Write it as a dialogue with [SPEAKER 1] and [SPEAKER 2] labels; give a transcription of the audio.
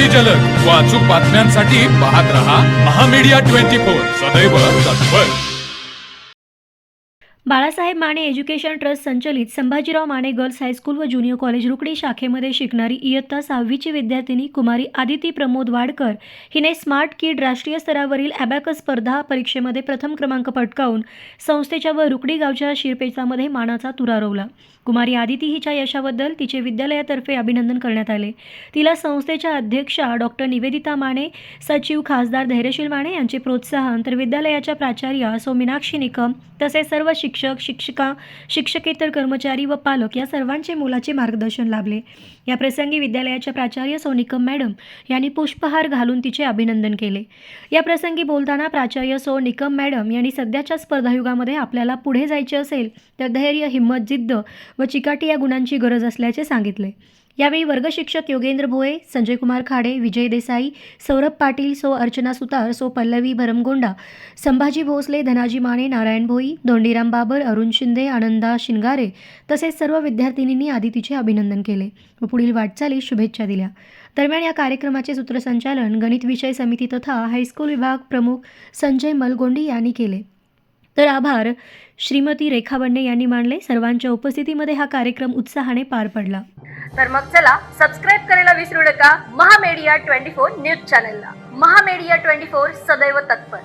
[SPEAKER 1] अति जलद व अचूक बातम्यांसाठी पाहत रहा महामीडिया 24 सदैव तत्पर।
[SPEAKER 2] बाळासाहेब माने एज्युकेशन ट्रस्ट संचलित संभाजीराव माने गर्ल्स हायस्कूल व ज्युनियर कॉलेज रुकडी शाखेमध्ये शिकणारी इयत्ता 6वीची विद्यार्थिनी कुमारी आदिती प्रमोद वाडकर हिने स्मार्ट किड राष्ट्रीय स्तरावरील ॲबॅकस स्पर्धा परीक्षेमध्ये प्रथम क्रमांक पटकावून संस्थेच्या व रुकडी गावच्या शिरपेचामध्ये मानाचा तुरा रोवला। कुमारी आदिती हिच्या यशाबद्दल तिचे विद्यालयातर्फे अभिनंदन करण्यात आले। तिला संस्थेच्या अध्यक्षा डॉक्टर निवेदिता माने, सचिव खासदार धैर्यशील माने यांचे प्रोत्साहन तर विद्यालयाच्या प्राचार्या सौ मीनाक्षी निकम तसेच सर्व शिक्षक, शिक्षिका, शिक्षकेतर कर्मचारी व पालक या सर्वांचे मोलाचे मार्गदर्शन लाभले। या प्रसंगी विद्यालयाच्या प्राचार्य सौ निकम मॅडम यांनी पुष्पहार घालून तिचे अभिनंदन केले। या प्रसंगी बोलताना प्राचार्य सौ निकम मॅडम यांनी सध्याच्या स्पर्धायुगामध्ये आपल्याला पुढे जायचे असेल तर धैर्य, हिम्मत, जिद्द व चिकाटी या गुणांची गरज असल्याचे सांगितले। यावेळी वर्ग शिक्षक योगेंद्र भोये, संजय कुमार खाडे, विजय देसाई, सौरभ पाटील, सौ अर्चना सुतार, सौ पल्लवी भरमगोंडा, संभाजी भोसले, धनाजी माने, नारायण भोई, धोंडीराम बाबर, अरुण शिंदे, आनंदा शिंगारे तसेच सर्व विद्यार्थिनींनी आदितीचे अभिनंदन केले व पुढील वाटचालीस शुभेच्छा दिल्या। दरम्यान या कार्यक्रमाचे सूत्रसंचालन गणित विषय समिती तथा हायस्कूल विभाग प्रमुख संजय मलगोंडी यांनी केले, तर आभार श्रीमती रेखा बंडे यांनी मानले। सर्वांच्या उपस्थितीमध्ये हा कार्यक्रम उत्साहाने पार पडला।
[SPEAKER 3] तर मग चला सबस्क्राईब करायला विसरू नका महामीडिया 24 न्यूज चॅनलला। महामीडिया 24 सदैव तत्पर।